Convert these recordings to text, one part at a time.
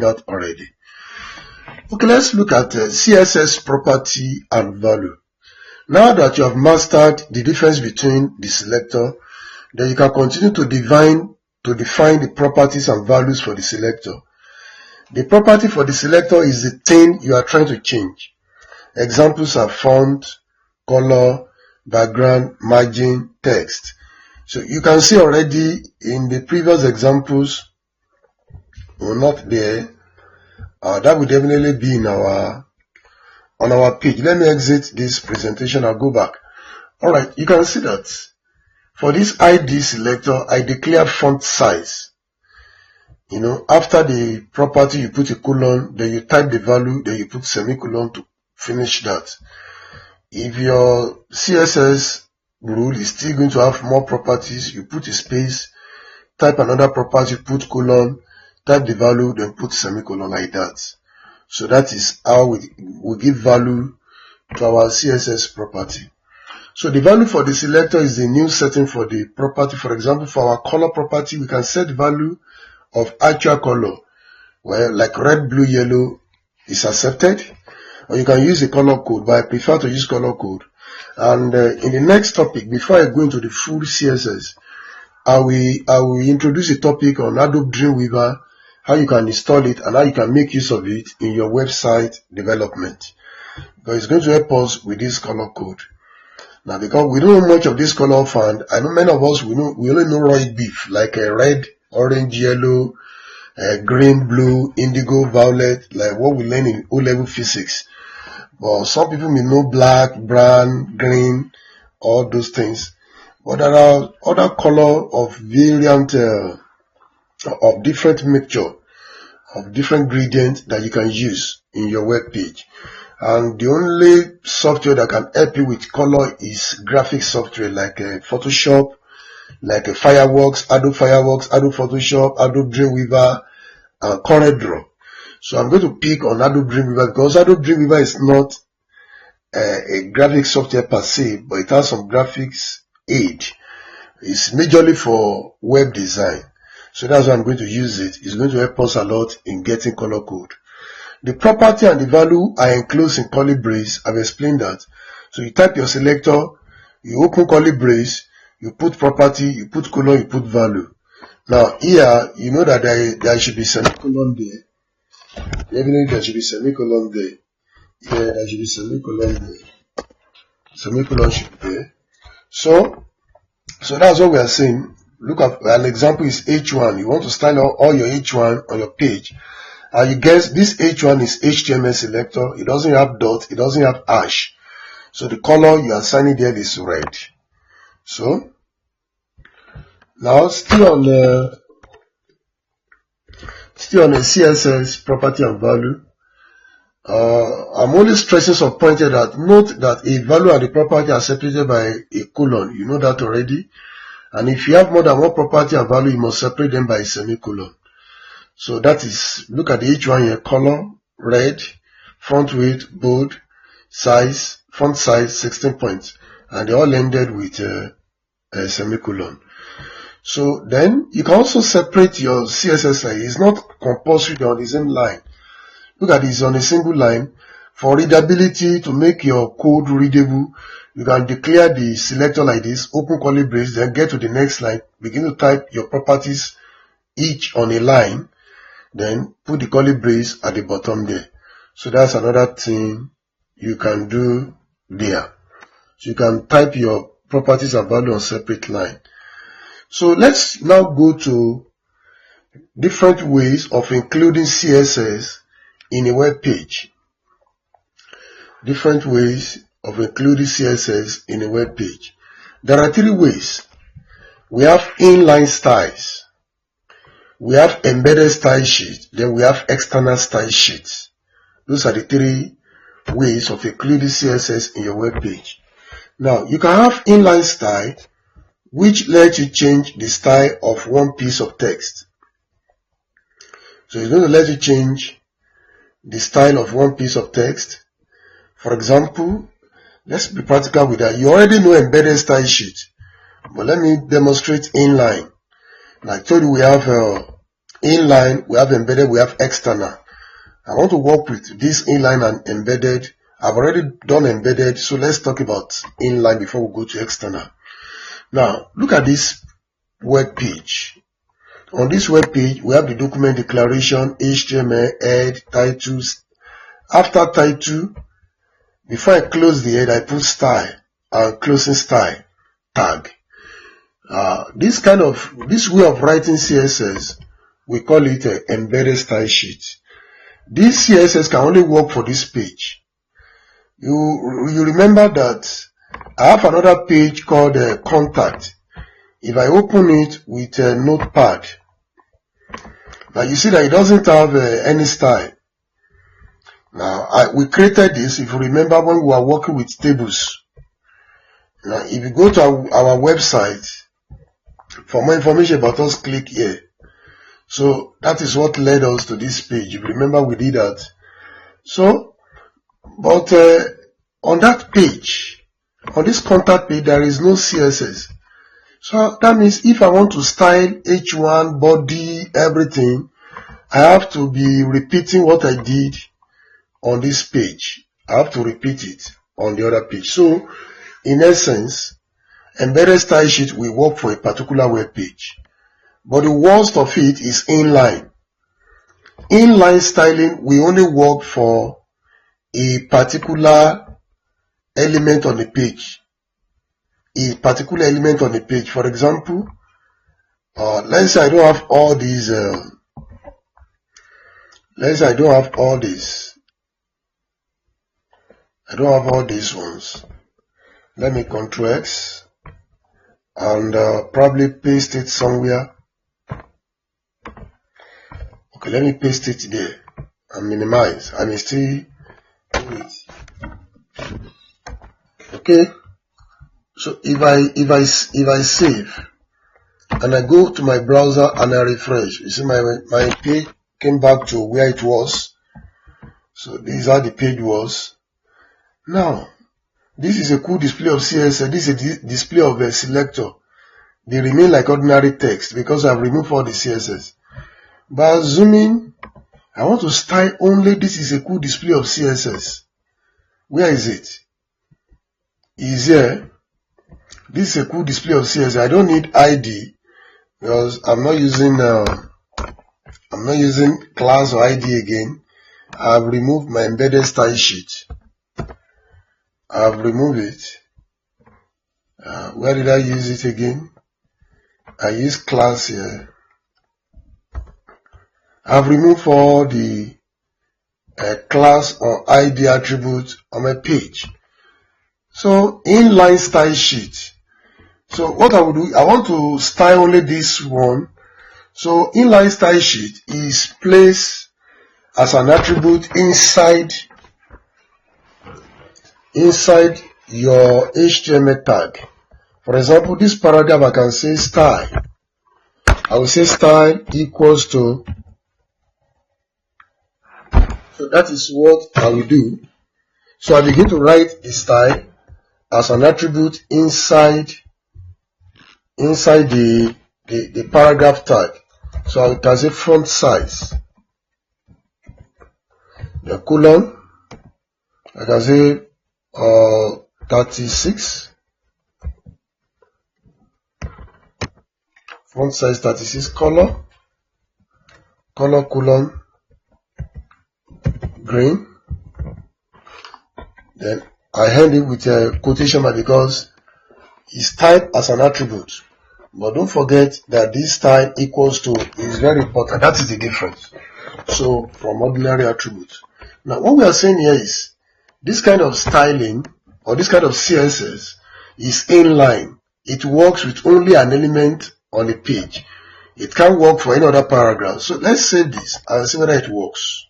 explained that already. Okay, let's look at CSS property and value. Now that you have mastered the difference between the selector, then you can continue to define the properties and values for the selector. The property for the selector is the thing you are trying to change. Examples are font, color, background, margin, text. So you can see already in the previous examples, we're not there. That will definitely be in on our page. Let me exit this presentation. I'll go back. Alright, you can see that for this ID selector, I declare font size. After the property, you put a colon, then you type the value, then you put semicolon to finish that. If your CSS rule is still going to have more properties, you put a space, type another property, put colon, type the value, then put semicolon like that. So that is how we give value to our CSS property. So the value for the selector is the new setting for the property. For example, for our color property, we can set value of actual color, where like red, blue, yellow is accepted, or you can use the color code, but I prefer to use color code. And in the next topic, before I go into the full CSS, I will introduce a topic on Adobe Dreamweaver, how you can install it and how you can make use of it in your website development. But it's going to help us with this color code. Now, because we don't know much of this color font, I know many of us we only know raw beef, like a red, orange, yellow, green, blue, indigo, violet, like what we learn in O-level physics. But some people may know black, brown, green, all those things. But there are other color of variant, of different mixture, of different ingredients that you can use in your web page. And the only software that can help you with color is graphic software like Photoshop, like Fireworks, Adobe Photoshop, Adobe Dreamweaver, and CorelDRAW. So I'm going to pick on Adobe Dreamweaver because Adobe Dreamweaver is not a graphic software per se, but it has some graphics aid. It's majorly for web design. So that's why I'm going to use it. It's going to help us a lot in getting color code. The property and the value are enclosed in curly brace. I've explained that. So you type your selector, you open curly brace, you put property, you put colon, you put value. Now here, you know that there should be semicolon there. Definitely there should be semicolon there. Here there should be semicolon there. Semicolon should be there. So that's what we are saying. Look at an example is H1. You want to style all your H1 on your page. And you guess this H1 is HTML selector. It doesn't have dot. It doesn't have hash. So the color you are assigning there is red. So now still on the CSS property and value. I'm only stressing some points here that note that a value and the property are separated by a colon. You know that already. And if you have more than one property and value, you must separate them by a semicolon. So that is, look at the H1 here, color, red, font weight, bold, size, font size, 16 points. And they all ended with a semicolon. So then you can also separate your CSS line. It's not compulsory on the same line. Look at this on a single line. For readability, to make your code readable, you can declare the selector like this, open curly brace, then get to the next line, begin to type your properties each on a line, then put the curly brace at the bottom there. So that's another thing you can do there. So you can type your properties and value on separate line. So let's now go to different ways of including CSS in a web page. Different ways of including CSS in a web page. There are three ways. We have inline styles. We have embedded style sheet. Then we have external style sheets. Those are the three ways of including CSS in your web page. Now, you can have inline style, which lets you change the style of one piece of text. So it's going to let you change the style of one piece of text. For example, let's be practical with that. You already know embedded style sheet, but let me demonstrate inline. Like I told you, we have inline, we have embedded, we have external. I want to work with this inline and embedded. I've already done embedded, so let's talk about inline before we go to external. Now, look at this web page. On this web page, we have the document declaration, HTML, head, titles. After title, before I close the head, I put style and closing style tag. This way of writing CSS, we call it an embedded style sheet. This CSS can only work for this page. You remember that I have another page called contact. If I open it with a notepad, now you see that it doesn't have any style. Now we created this, if you remember, when we were working with tables. Now if you go to our website, for more information about us, click here. So that is what led us to this page. If you remember, we did that. So, but on that page, on this contact page, there is no CSS. So that means if I want to style H1, body, everything, I have to be repeating what I did on this page. I have to repeat it on the other page. So, in essence, embedded style sheet will work for a particular web page. But the worst of it is inline. Inline styling will only work for a particular element on the page. A particular element on the page. For example, let's say I don't have all these. Let's say I don't have all these. I don't have all these ones. Let me Ctrl X and probably paste it somewhere. Okay, let me paste it there and minimize. I may still do it. Okay. So if I save and I go to my browser and I refresh, you see my page came back to where it was. So this is how the page was. Now, this is a cool display of CSS. This is a display of a selector. They remain like ordinary text because I've removed all the CSS. By zooming, I want to style only this is a cool display of CSS. Where is it? Is here. This is a cool display of CSS. I don't need ID because I'm not using class or ID again. I've removed my embedded style sheet. I've removed it. Where did I use it again? I used class here. I've removed all the class or ID attributes on my page. So inline style sheet. So what I will do, I want to style only this one. So inline style sheet is placed as an attribute inside your HTML tag. For example, this paragraph I can say style. I will say style equals to. So that is what I will do. So I begin to write the style as an attribute inside the paragraph tag. So I can say font size. The colon, I can say 36. Font size 36. Color colon green. Then I end it with a quotation mark because it's typed as an attribute. But don't forget that this style equals to is very important. That is the difference. So from ordinary attributes. Now what we are saying here is this kind of styling or this kind of CSS is inline. It works with only an element on the page. It can't work for any other paragraph. So let's save this and see whether it works.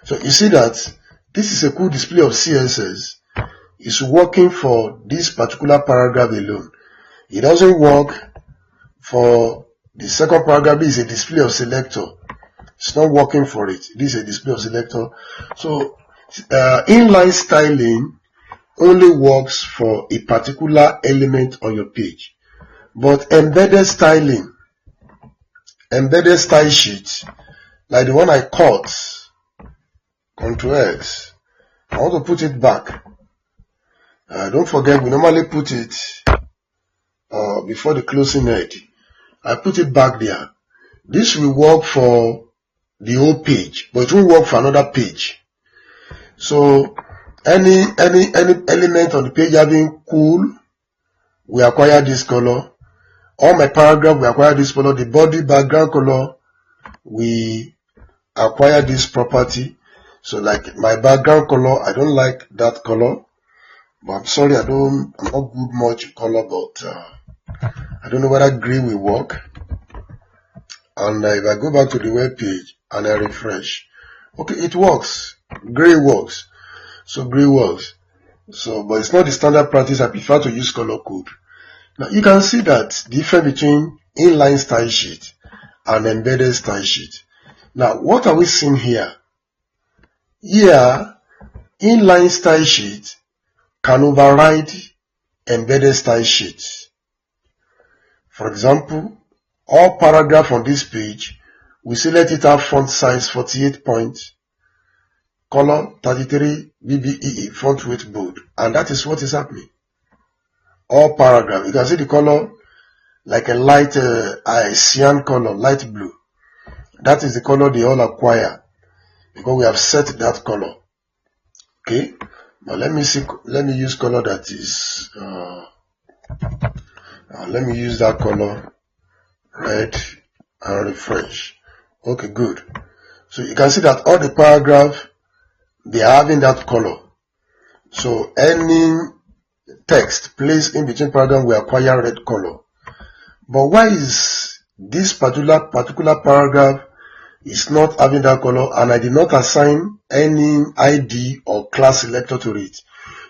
So you see that this is a cool display of CSS. It's working for this particular paragraph alone. It doesn't work for the second paragraph. This is a display of selector. It's not working for it. This is a display of selector. So inline styling only works for a particular element on your page. But embedded styling, embedded style sheet, like the one I cut, Ctrl X, I want to put it back. Don't forget, we normally put it before the closing head. I put it back there. This will work for the whole page, but it won't work for another page. So any element on the page having cool, we acquire this color. All my paragraph, we acquire this color. The body background color, we acquire this property. So like my background color, I don't like that color. But I'm sorry, I'm not good much color, but I don't know whether gray will work. And if I go back to the web page and I refresh, okay, it works. Gray works. So gray works. So, but it's not the standard practice. I prefer to use color code. Now you can see that difference between inline style sheet and embedded style sheet. Now what are we seeing here? Here, inline style sheet can override embedded style sheets. For example, all paragraph on this page, we say let it have font size 48 points, color 33 BBEE, font weight bold, and that is what is happening. All paragraph, you can see the color like a light cyan color, light blue. That is the color they all acquire because we have set that color. Okay. Now let me use color that is, let me use that color, red, and refresh. Okay, good. So you can see that all the paragraph, they are having that color. So any text placed in between paragraph will acquire red color. But why is this particular paragraph is not having that color, and I did not assign any ID or class selector to it?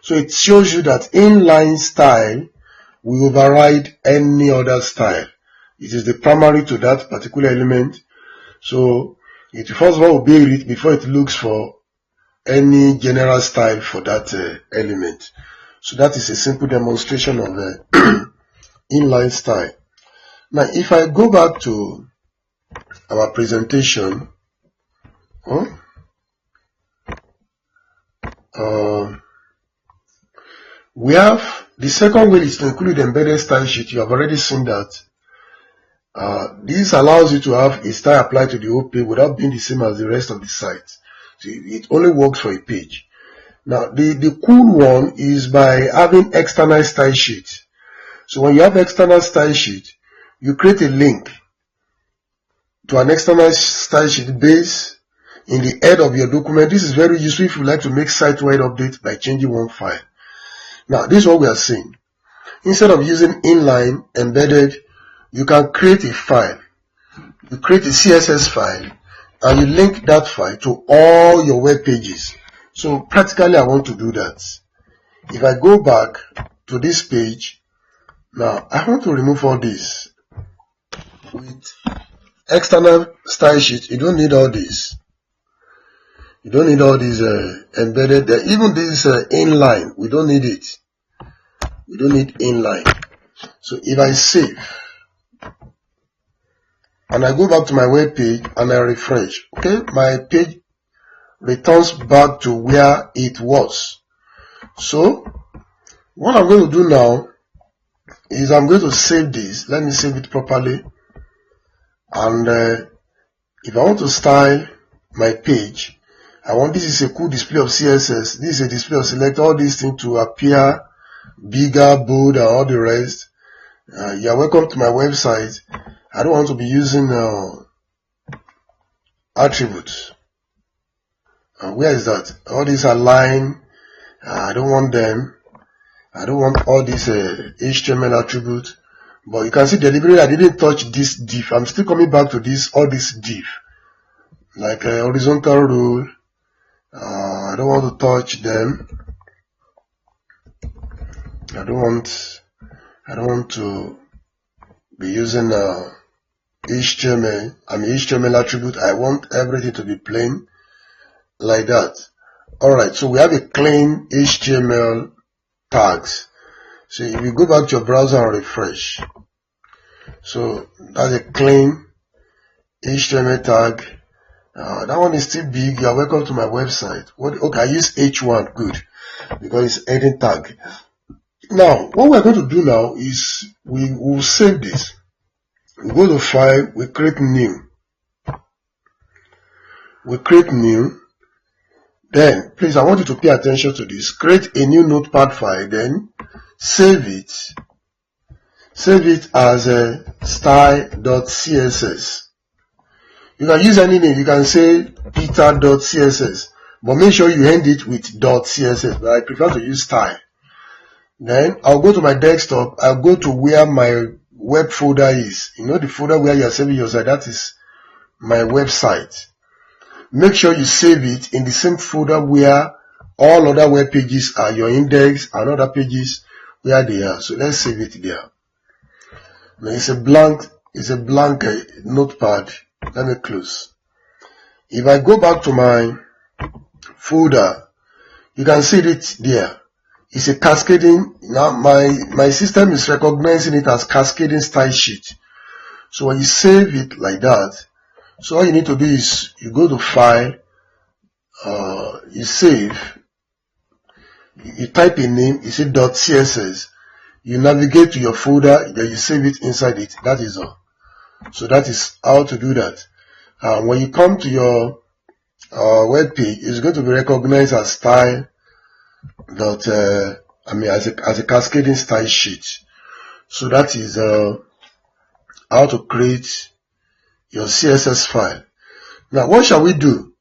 So it shows you that inline style will override any other style. It is the primary to that particular element. So it first of all obey it before it looks for any general style for that element. So that is a simple demonstration of inline style. Now if I go back to our presentation, we have the second way is to include embedded style sheet. You have already seen that. This allows you to have a style applied to the whole page without being the same as the rest of the site. So it only works for a page. Now the cool one is by having external style sheet. So when you have external style sheet, you create a link to an external style sheet based in the head of your document. This is very useful if you like to make site-wide updates by changing one file. Now this is what we are seeing. Instead of using inline embedded, you can create a file. You create a CSS file and you link that file to all your web pages. So practically I want to do that. If I go back to this page, now I want to remove all this. With external style sheet, you don't need all this. You don't need all these embedded, even this inline, we don't need it. We don't need inline. So if I save and I go back to my web page and I refresh, okay, my page returns back to where it was. So what I'm going to do now is I'm going to save this. Let me save it properly. And if I want to style my page, I want this is a cool display of CSS. This is a display of select all these things to appear bigger, bold, and all the rest. You are welcome to my website. I don't want to be using attributes. Where is that? All these align. I don't want them. I don't want all these HTML attributes. But you can see deliberately I didn't touch this div. I'm still coming back to this, all this div. Like horizontal rule. I don't want to touch them. I don't want to be using HTML. I mean HTML attribute. I want everything to be plain like that. Alright, so we have a clean HTML tags. So if you go back to your browser and refresh, So that's a clean HTML tag. That one is still big. You are welcome to my website. Okay, I use H1, good, because it's heading tag. Now, what we're going to do now is we will save this. We go to File, we create new. Then, please, I want you to pay attention to this. Create a new notepad file, then save it. Save it as a style.css. You can use any name. You can say peter.css, but make sure you end it with .css. But I prefer to use style. Then I'll go to my desktop. I'll go to where my web folder is. You know the folder where you're saving your site. That is my website. Make sure you save it in the same folder where all other web pages are, your index and other pages where they are. So let's save it there. Now it's a blank notepad. Let me close. If I go back to my folder, you can see it there. It's a cascading. Now my system is recognizing it as cascading style sheet. So when you save it like that, so all you need to do is you go to File, you save, you type a name, you say .css, you navigate to your folder, then you save it inside it. That is all. So that is how to do that. When you come to your web page, it's going to be recognized as style as a cascading style sheet. So that is how to create your CSS file. Now, what shall we do?